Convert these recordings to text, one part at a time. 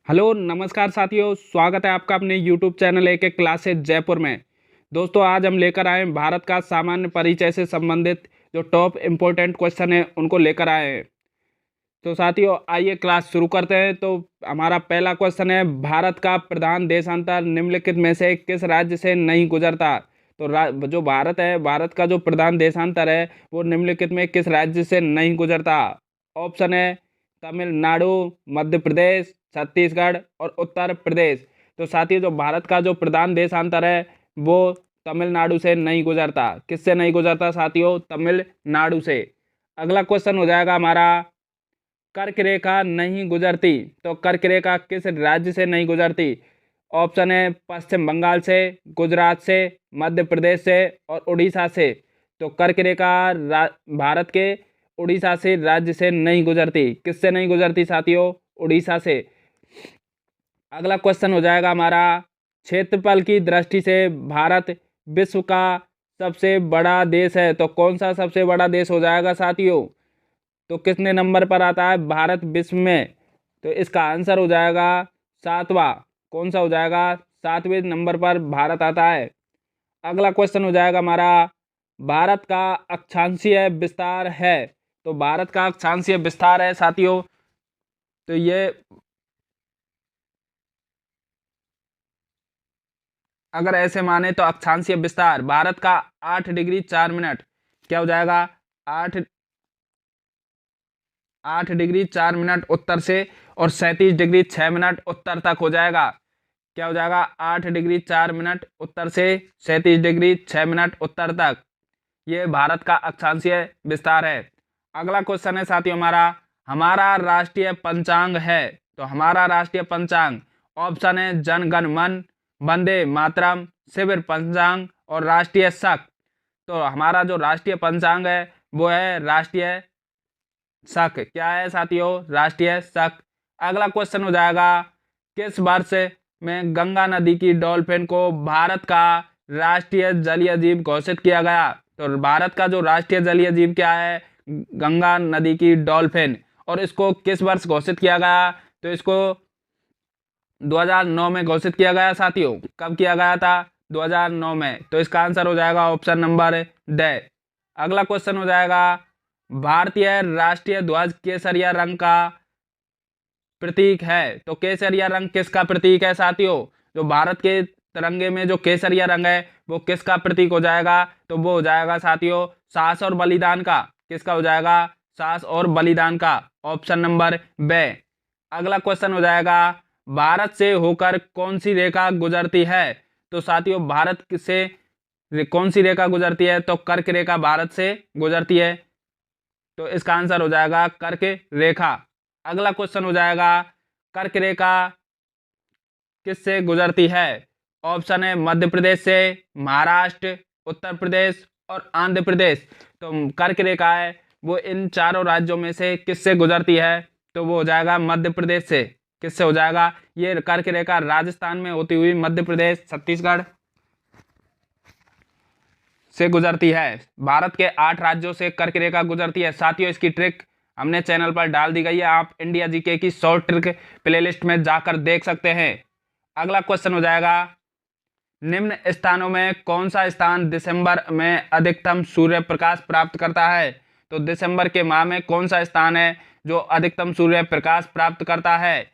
Hello नमस्कार साथियों, स्वागत है आपका अपने यूट्यूब चैनल एक एक क्लासेज जयपुर में। दोस्तों, आज हम लेकर आए हैं भारत का सामान्य परिचय से संबंधित जो टॉप इम्पोर्टेंट क्वेश्चन है उनको लेकर आए हैं। तो साथियों, आइए क्लास शुरू करते हैं। तो हमारा पहला क्वेश्चन है, भारत का प्रधान देशांतर निम्नलिखित में से किस राज्य से नहीं गुजरता। तो जो भारत है, भारत का जो प्रधान देशांतर है वो निम्नलिखित में किस राज्य से नहीं गुजरता। ऑप्शन है तमिलनाडु, मध्य प्रदेश, छत्तीसगढ़ और उत्तर प्रदेश। तो साथियों, जो भारत का जो प्रधान देशांतर है वो तमिलनाडु से नहीं गुजरता। किससे नहीं गुजरता साथियों? तमिलनाडु से। अगला क्वेश्चन हो जाएगा हमारा, कर्क रेखा नहीं गुजरती। तो कर्क रेखा किस राज्य से नहीं गुजरती? ऑप्शन है पश्चिम बंगाल से, गुजरात से, मध्य प्रदेश से और उड़ीसा से। तो कर्क रेखा भारत के उड़ीसा से राज्य से नहीं गुजरती। किससे नहीं गुजरती साथियों? उड़ीसा से। अगला क्वेश्चन हो जाएगा हमारा, क्षेत्रफल की दृष्टि से भारत विश्व का सबसे बड़ा देश है। तो कौन सा सबसे बड़ा देश हो जाएगा साथियों? तो कितने नंबर पर आता है भारत विश्व में? तो इसका आंसर हो जाएगा सातवां। कौन सा हो जाएगा? 7वें नंबर पर भारत आता है। अगला क्वेश्चन हो जाएगा हमारा, भारत का अक्षांशीय विस्तार है। तो भारत का अक्षांशीय विस्तार है साथियों, तो ये अगर ऐसे माने तो अक्षांशीय विस्तार भारत का 8 डिग्री 4 मिनट क्या हो जाएगा? 8 8 डिग्री 4 मिनट उत्तर से और 37 डिग्री 6 मिनट उत्तर तक हो जाएगा। क्या हो जाएगा? 8 डिग्री 4 मिनट उत्तर से 37 डिग्री 6 मिनट उत्तर तक। ये भारत का अक्षांशीय विस्तार है। अगला क्वेश्चन है साथियों हमारा, हमारा राष्ट्रीय पंचांग है। तो हमारा राष्ट्रीय पंचांग, ऑप्शन है जन गण मन, वंदे मातरम, शिविर पंचांग और राष्ट्रीय शक। तो हमारा जो राष्ट्रीय पंचांग है वो है राष्ट्रीय शक। क्या है साथियों? राष्ट्रीय शक। अगला क्वेश्चन हो जाएगा, किस वर्ष में गंगा नदी की डॉल्फिन को भारत का राष्ट्रीय जलीय जीव घोषित किया गया? तो भारत का जो राष्ट्रीय जलीय जीव क्या है? गंगा नदी की डॉल्फिन। और इसको किस वर्ष घोषित किया गया? तो इसको 2009 में घोषित किया गया साथियों। कब किया गया था? 2009 में। तो इसका आंसर हो जाएगा ऑप्शन नंबर ड। अगला क्वेश्चन हो जाएगा, भारतीय राष्ट्रीय ध्वज केसरिया रंग का प्रतीक है। तो केसरिया रंग किसका प्रतीक है साथियों? जो भारत के तिरंगे में जो केसरिया रंग है वो किसका प्रतीक हो जाएगा? तो वो हो जाएगा साथियों साहस और बलिदान का। किसका हो जाएगा? साहस और बलिदान का। ऑप्शन नंबर बे। अगला क्वेश्चन हो जाएगा, भारत से होकर कौन सी रेखा गुजरती है? तो साथियों, भारत से कौन सी रेखा गुजरती है? तो कर्क रेखा भारत से गुजरती है। तो इसका आंसर हो जाएगा कर्क रेखा। अगला क्वेश्चन हो जाएगा, कर्क रेखा किससे गुजरती है? ऑप्शन है मध्य प्रदेश से, महाराष्ट्र, उत्तर प्रदेश और आंध्र प्रदेश। तो कर्क रेखा है वो इन चारों राज्यों में से किससे गुजरती है? तो वो हो जाएगा मध्य प्रदेश से। किससे हो जाएगा? ये कर्क रेखा राजस्थान में होती हुई मध्य प्रदेश, छत्तीसगढ़ से गुजरती है। भारत के 8 राज्यों से कर्क रेखा गुजरती है साथियों। इसकी ट्रिक हमने चैनल पर डाल दी गई है, आप इंडिया जीके की शॉर्ट ट्रिक प्लेलिस्ट में जाकर देख सकते हैं। अगला क्वेश्चन हो जाएगा, निम्न स्थानों में कौन सा स्थान दिसंबर में अधिकतम सूर्य प्रकाश प्राप्त करता है? तो दिसंबर के माह में कौन सा स्थान है जो अधिकतम सूर्य प्रकाश प्राप्त करता है?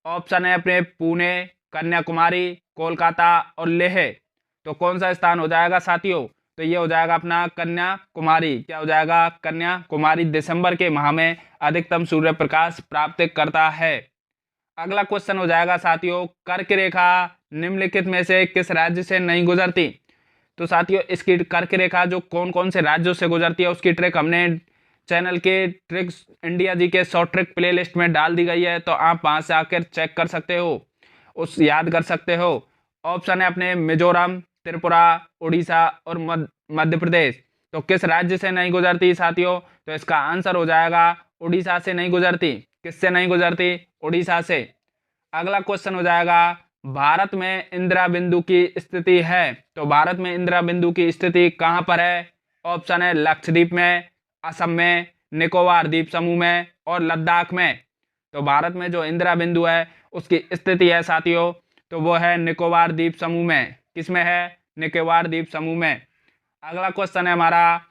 ऑप्शन है अपने पुणे, कन्याकुमारी, कोलकाता और लेह। तो कौन सा स्थान हो जाएगा साथियों? तो ये हो जाएगा अपना कन्याकुमारी। क्या हो जाएगा? कन्याकुमारी दिसंबर के माह में अधिकतम सूर्य प्रकाश प्राप्त करता है। अगला क्वेश्चन हो जाएगा साथियों, कर्क रेखा निम्नलिखित में से किस राज्य से नहीं गुजरती? तो साथियों, इसकी कर्क रेखा जो कौन कौन से राज्यों से गुजरती है उसकी ट्रिक हमने चैनल के ट्रिक्स इंडिया जी के शॉर्ट ट्रिक प्ले लिस्ट में डाल दी गई है, तो आप वहां से आकर चेक कर सकते हो, उस याद कर सकते हो। ऑप्शन है अपने मिजोरम, त्रिपुरा, उड़ीसा और मध्य प्रदेश। तो किस राज्य से नहीं गुजरती साथियों? तो इसका आंसर हो जाएगा उड़ीसा से नहीं गुजरती। किससे नहीं गुजरती? उड़ीसा से। अगला क्वेश्चन हो जाएगा, भारत में इंदिरा बिंदु की स्थिति है। तो भारत में इंदिरा बिंदु की स्थिति कहाँ पर है? ऑप्शन है लक्षद्वीप में, असम में, निकोबार द्वीप समूह में और लद्दाख में। तो भारत में जो इंदिरा बिंदु है उसकी स्थिति है साथियों, तो वो है निकोबार द्वीप समूह में। किसमें है? निकोबार द्वीप समूह में। अगला क्वेश्चन है हमारा,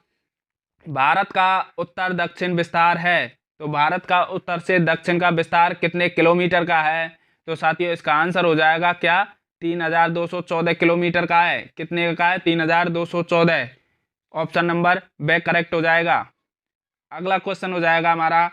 भारत का उत्तर दक्षिण विस्तार है, तो भारत का उत्तर से दक्षिण का विस्तार कितने किलोमीटर का है? तो साथियों इसका आंसर हो जाएगा क्या? 3214 किलोमीटर का है। कितने का है? 3214। ऑप्शन नंबर बे करेक्ट हो जाएगा। अगला क्वेश्चन हो जाएगा हमारा,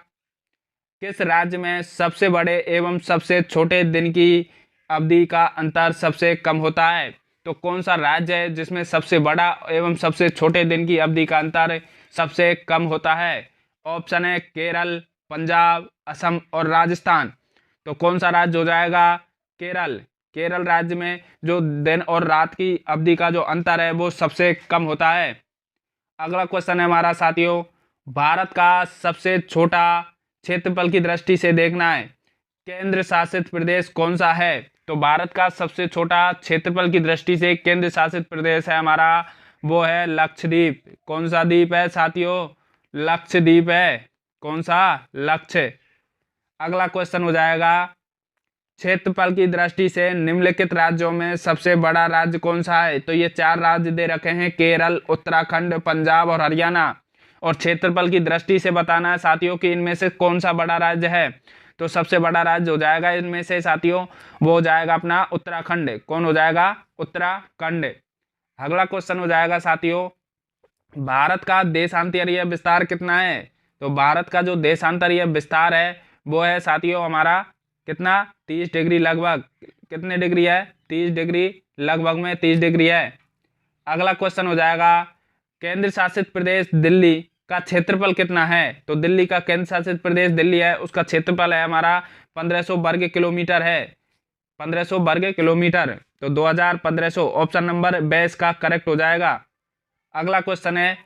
किस राज्य में सबसे बड़े एवं सबसे छोटे दिन की अवधि का अंतर सबसे कम होता है? तो कौन सा राज्य है जिसमें सबसे बड़ा एवं सबसे छोटे दिन की अवधि का अंतर सबसे कम होता है? ऑप्शन है केरल, पंजाब, असम और राजस्थान। तो कौन सा राज्य हो जाएगा? केरल। केरल राज्य में जो दिन और रात की अवधि का जो अंतर है वो सबसे कम होता है। अगला क्वेश्चन है हमारा साथियों, भारत का सबसे छोटा क्षेत्रफल की दृष्टि से देखना है, केंद्र शासित प्रदेश कौन सा है? तो भारत का सबसे छोटा क्षेत्रफल की दृष्टि से केंद्र शासित प्रदेश है हमारा, वो है लक्षद्वीप। कौन सा द्वीप है साथियों? लक्षद्वीप है। कौन सा? लक्ष्य। अगला क्वेश्चन हो जाएगा, क्षेत्रफल की दृष्टि से निम्नलिखित राज्यों में सबसे बड़ा राज्य कौन सा है? तो ये 4 राज्य दे रखे हैं, केरल, उत्तराखंड, पंजाब और हरियाणा। और क्षेत्रफल की दृष्टि से बताना है साथियों कि इनमें से कौन सा बड़ा राज्य है। तो सबसे बड़ा राज्य हो जाएगा इनमें से साथियों, वो हो जाएगा अपना उत्तराखंड। कौन हो जाएगा? उत्तराखंड। अगला क्वेश्चन हो जाएगा साथियों, भारत का देशांतरीय विस्तार कितना है? तो भारत का जो देशांतरीय विस्तार है वो है साथियों हमारा कितना? 30 डिग्री लगभग। कितने डिग्री है? 30 डिग्री लगभग में 30 डिग्री है। अगला क्वेश्चन हो जाएगा, केंद्र शासित प्रदेश दिल्ली का क्षेत्रफल कितना है? तो दिल्ली का केंद्र शासित प्रदेश दिल्ली है, उसका क्षेत्रफल है हमारा 1500 वर्ग किलोमीटर है। 1500 वर्ग किलोमीटर। तो 2500। ऑप्शन नंबर 22 का करेक्ट हो जाएगा। अगला क्वेश्चन है,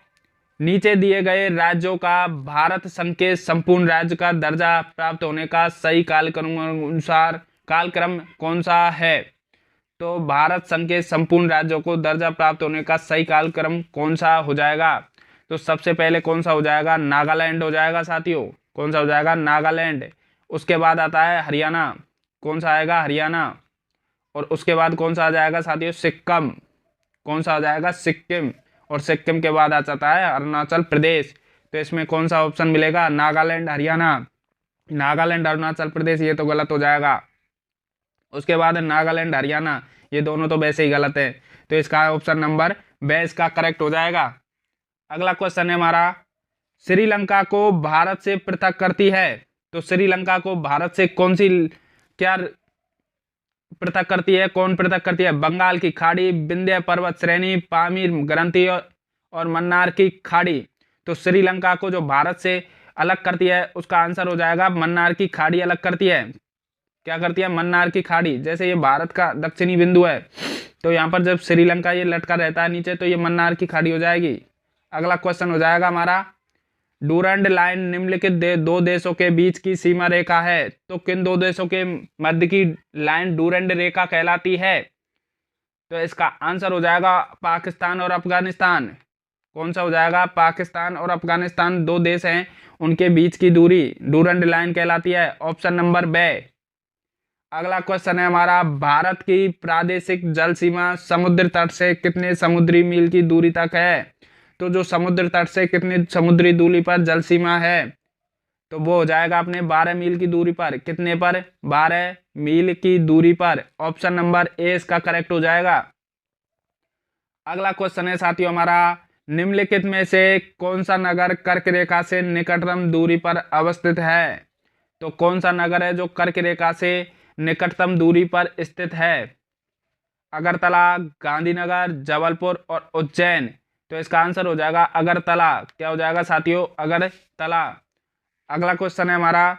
नीचे दिए गए राज्यों का भारत संघ के संपूर्ण राज्य का दर्जा प्राप्त होने का सही कालक्रम कौन सा है? तो भारत संघ के संपूर्ण राज्यों को दर्जा प्राप्त होने का सही कालक्रम कौन सा हो जाएगा? तो सबसे पहले कौन सा हो जाएगा? नागालैंड हो जाएगा साथियों। कौन सा हो जाएगा? नागालैंड। उसके बाद आता है हरियाणा। कौन सा आएगा? हरियाणा। और उसके बाद कौन सा आ जाएगा साथियों? सिक्किम। कौन सा आ जाएगा? सिक्किम। और सिक्किम के बाद आ जाता है अरुणाचल प्रदेश। तो इसमें कौन सा ऑप्शन मिलेगा? नागालैंड, हरियाणा। नागालैंड, अरुणाचल प्रदेश ये तो गलत हो जाएगा। उसके बाद नागालैंड, हरियाणा, ये दोनों तो वैसे ही गलत है। तो इसका ऑप्शन नंबर 22 का करेक्ट हो जाएगा। अगला क्वेश्चन है हमारा, श्रीलंका को भारत से पृथक करती है। तो श्रीलंका को भारत से कौन सी क्या पृथक करती है? कौन पृथक करती है? बंगाल की खाड़ी, विंध्य पर्वत श्रेणी, पामीर ग्रंथि और मन्नार की खाड़ी। तो श्रीलंका को जो भारत से अलग करती है उसका आंसर हो जाएगा मन्नार की खाड़ी अलग करती है। क्या करती है? मन्नार की खाड़ी। जैसे ये भारत का दक्षिणी बिंदु है, तो यहाँ पर जब श्रीलंका ये लटका रहता है नीचे, तो ये मन्नार की खाड़ी हो जाएगी। अगला क्वेश्चन हो जाएगा हमारा, डूरंड लाइन निम्नलिखित दो देशों के बीच की सीमा रेखा है। तो किन दो देशों के मध्य की लाइन डूरंड रेखा कहलाती है? तो इसका आंसर हो जाएगा पाकिस्तान और अफगानिस्तान। कौन सा हो जाएगा? पाकिस्तान और अफगानिस्तान 2 देश हैं, उनके बीच की दूरी डूरंड लाइन कहलाती है। ऑप्शन नंबर बे। अगला क्वेश्चन है हमारा, भारत की प्रादेशिक जल सीमा समुद्र तट से कितने समुद्री मील की दूरी तक है? तो जो समुद्र तट से कितनी समुद्री दूरी पर जल सीमा है? तो वो हो जाएगा अपने 12 मील की दूरी पर। कितने पर? 12 मील की दूरी पर। ऑप्शन नंबर ए इसका करेक्ट हो जाएगा। अगला क्वेश्चन है साथियों हमारा, निम्नलिखित में से कौन सा नगर कर्क रेखा से निकटतम दूरी पर अवस्थित है? तो कौन सा नगर है जो कर्क रेखा से निकटतम दूरी पर स्थित है? अगरतला, गांधीनगर, जबलपुर और उज्जैन। तो इसका आंसर हो जाएगा अगरतला। क्या हो जाएगा साथियों? अगरतला। अगला क्वेश्चन है हमारा,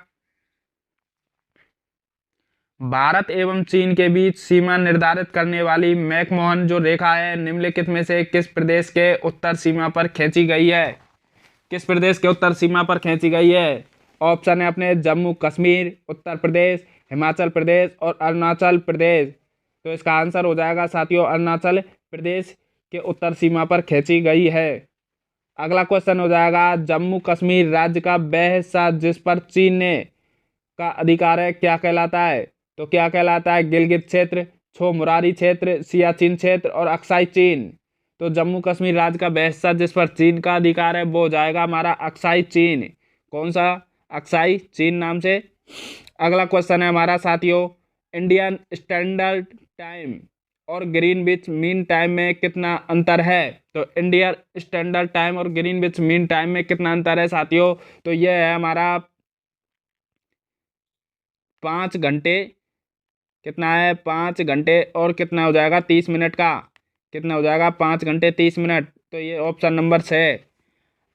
भारत एवं चीन के बीच सीमा निर्धारित करने वाली मैकमोहन जो रेखा है निम्नलिखित में से किस प्रदेश के उत्तर सीमा पर खींची गई है? किस प्रदेश के उत्तर सीमा पर खींची गई है? ऑप्शन है अपने जम्मू कश्मीर, उत्तर प्रदेश, हिमाचल प्रदेश और अरुणाचल प्रदेश। तो इसका आंसर हो जाएगा साथियों अरुणाचल प्रदेश के उत्तर सीमा पर खींची गई है। अगला क्वेश्चन हो जाएगा, जम्मू कश्मीर राज्य का वह हिस्सा जिस पर चीन ने का अधिकार है क्या कहलाता है? तो क्या कहलाता है? गिलगित क्षेत्र, छो मुरारी क्षेत्र, सियाचिन क्षेत्र और अक्साई चीन। तो जम्मू कश्मीर राज्य का वह हिस्सा जिस पर चीन का अधिकार है वो हो जाएगा हमारा अक्साई चीन। कौन सा? अक्साई चीन नाम से। अगला क्वेश्चन है हमारा साथियों, इंडियन स्टैंडर्ड टाइम और ग्रीनविच मीन टाइम में कितना अंतर है? तो इंडियन स्टैंडर्ड टाइम और ग्रीनविच मीन टाइम में कितना अंतर है साथियों? तो यह है हमारा 5 घंटे। कितना है? 5 घंटे और कितना हो जाएगा? 30 मिनट का। कितना हो जाएगा? 5 घंटे 30 मिनट। तो ये ऑप्शन नंबर 6।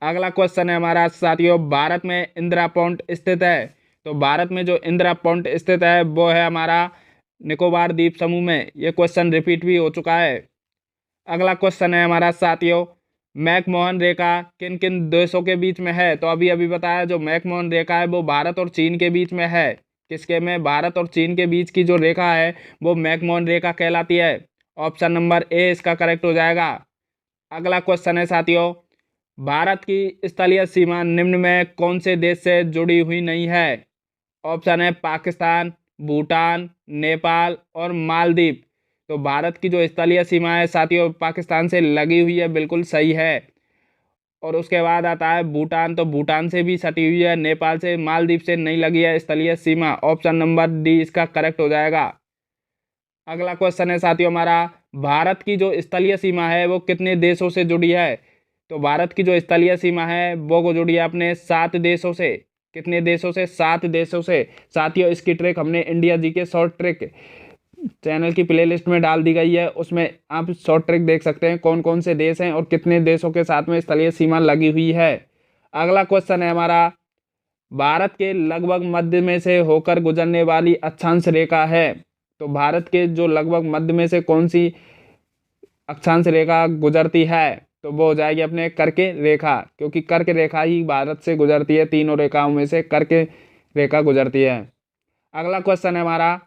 अगला क्वेश्चन है हमारा साथियों, भारत में इंदिरा पॉइंट स्थित है। तो भारत में जो इंदिरा पॉइंट स्थित है वो है हमारा निकोबार द्वीप समूह में। ये क्वेश्चन रिपीट भी हो चुका है। अगला क्वेश्चन है हमारा साथियों, मैकमोहन रेखा किन किन देशों के बीच में है? तो अभी अभी बताया जो मैकमोहन रेखा है वो भारत और चीन के बीच में है। किसके में? भारत और चीन के बीच की जो रेखा है वो मैकमोहन रेखा कहलाती है। ऑप्शन नंबर ए इसका करेक्ट हो जाएगा। अगला क्वेश्चन है साथियों, भारत की स्थलीय सीमा निम्न में कौन से देश से जुड़ी हुई नहीं है? ऑप्शन है पाकिस्तान, भूटान, नेपाल और मालदीव। तो भारत की जो स्थलीय सीमा है साथियों पाकिस्तान से लगी हुई है, बिल्कुल सही है। और उसके बाद आता है भूटान, तो भूटान से भी सटी हुई है, नेपाल से, मालदीव से नहीं लगी है स्थलीय सीमा। ऑप्शन नंबर डी इसका करेक्ट हो जाएगा। अगला क्वेश्चन है साथियों हमारा, भारत की जो स्थलीय सीमा है वो कितने देशों से जुड़ी है? तो भारत की जो स्थलीय सीमा है वो जुड़ी है अपने 7 देशों से। कितने देशों से? 7 देशों से। साथियों इसकी ट्रिक हमने इंडिया जी के शॉर्ट ट्रिक चैनल की प्लेलिस्ट में डाल दी गई है, उसमें आप शॉर्ट ट्रिक देख सकते हैं कौन कौन से देश हैं और कितने देशों के साथ में स्थलीय सीमा लगी हुई है। अगला क्वेश्चन है हमारा, भारत के लगभग मध्य में से होकर गुजरने वाली अक्षांश रेखा है। तो भारत के जो लगभग मध्य में से कौन सी अक्षांश रेखा गुजरती है? तो वो हो जाएगी अपने कर्क रेखा, क्योंकि कर्क रेखा ही भारत से गुजरती है। तीनों रेखाओं में से कर्क रेखा गुजरती है। अगला क्वेश्चन है हमारा,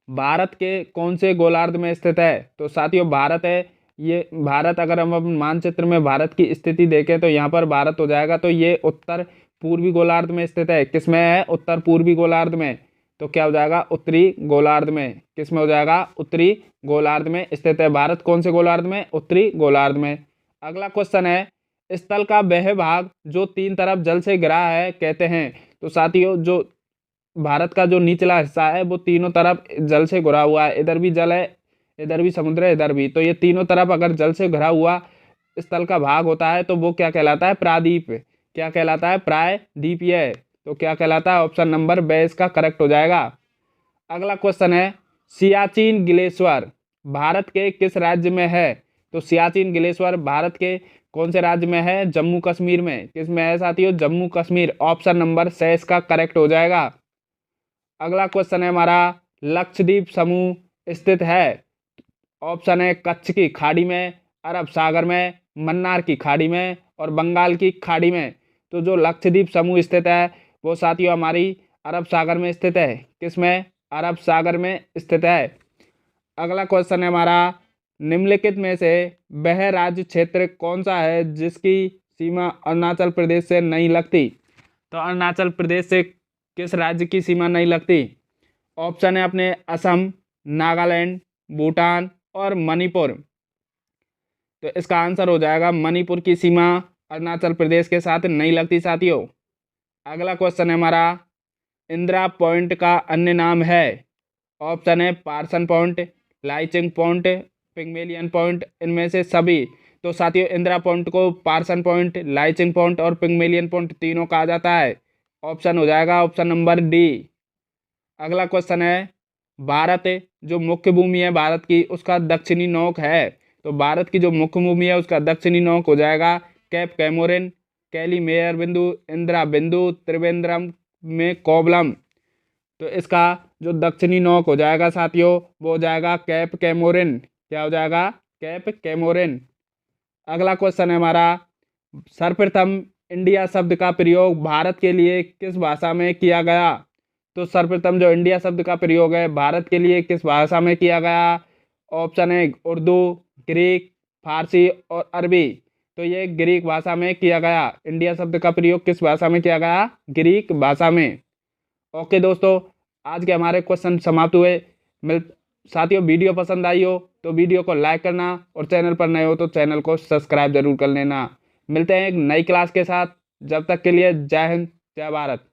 भारत के कौन से गोलार्ध में स्थित है? तो साथियों भारत है ये, भारत अगर हम अपन मानचित्र में भारत की स्थिति देखें तो यहाँ पर भारत हो जाएगा। तो ये उत्तर पूर्वी गोलार्ध में स्थित है। किसमें है? उत्तर पूर्वी गोलार्ध में। तो क्या हो जाएगा? उत्तरी गोलार्ध में। किसमें हो जाएगा? उत्तरी गोलार्ध में स्थित है भारत। कौन से गोलार्ध में? उत्तरी गोलार्ध में। अगला क्वेश्चन है, स्थल का वह भाग जो 3 तरफ जल से घिरा है कहते हैं। तो साथियों जो भारत का जो निचला हिस्सा है वो तीनों तरफ जल से घिरा हुआ है। इधर भी जल है, इधर भी समुद्र है, इधर भी। तो ये तीनों तरफ अगर जल से घिरा हुआ स्थल का भाग होता है तो वो क्या कहलाता है? प्रायद्वीप। क्या कहलाता है? प्रायद्वीपीय। तो क्या कहलाता है? ऑप्शन नंबर बे इसका करेक्ट हो जाएगा। अगला क्वेश्चन है, सियाचिन ग्लेशियर भारत के किस राज्य में है? तो सियाचिन ग्लेशियर भारत के कौन से राज्य में है? जम्मू कश्मीर में। किस में है साथियों? जम्मू कश्मीर। ऑप्शन नंबर से इसका करेक्ट हो जाएगा। अगला क्वेश्चन है हमारा, लक्षद्वीप समूह स्थित है। ऑप्शन है कच्छ की खाड़ी में, अरब सागर में, मन्नार की खाड़ी में और बंगाल की खाड़ी में। तो जो लक्षद्वीप समूह स्थित है वो साथियों हमारी अरब सागर में स्थित है। किसमें? अरब सागर में स्थित है। अगला क्वेश्चन है हमारा, निम्नलिखित में से वह राज्य क्षेत्र कौन सा है जिसकी सीमा अरुणाचल प्रदेश से नहीं लगती? तो अरुणाचल प्रदेश से किस राज्य की सीमा नहीं लगती? ऑप्शन है अपने असम, नागालैंड, भूटान और मणिपुर। तो इसका आंसर हो जाएगा मणिपुर की सीमा अरुणाचल प्रदेश के साथ नहीं लगती साथियों। अगला क्वेश्चन है हमारा, इंदिरा पॉइंट का अन्य नाम है। ऑप्शन है Parson point, Laiching point, Pygmalion point, इनमें से सभी। तो साथियों इंदिरा पॉइंट को पार्सन पॉइंट, लाइचिंग पॉइंट और पिग्मेलियन पॉइंट तीनों कहा जाता है। ऑप्शन हो जाएगा ऑप्शन नंबर डी। अगला क्वेश्चन है, भारत जो मुख्य भूमि है भारत की उसका दक्षिणी नोक है। तो भारत की जो मुख्य भूमि है उसका दक्षिणी नोक हो जाएगा कैप कैमोरिन, कैली मेयर बिंदु, इंदिरा बिंदु, त्रिवेंद्रम में कोवलम। तो इसका जो दक्षिणी नोक हो जाएगा साथियों वो हो जाएगा कैप कैमोरिन। क्या हो जाएगा? Cap Comorin. अगला क्वेश्चन है हमारा, सर्वप्रथम इंडिया शब्द का प्रयोग भारत के लिए किस भाषा में किया गया? तो सर्वप्रथम जो इंडिया शब्द का प्रयोग है भारत के लिए किस भाषा में किया गया? ऑप्शन है उर्दू, ग्रीक, फारसी और अरबी। तो ये ग्रीक भाषा में किया गया। इंडिया शब्द का प्रयोग किस भाषा में किया गया? ग्रीक भाषा में। ओके दोस्तों, आज के हमारे क्वेश्चन समाप्त हुए। मिल साथियों, वीडियो पसंद आई हो तो वीडियो को लाइक करना और चैनल पर नए हो तो चैनल को सब्सक्राइब जरूर कर लेना। मिलते हैं एक नई क्लास के साथ। जब तक के लिए जय हिंद, जय भारत।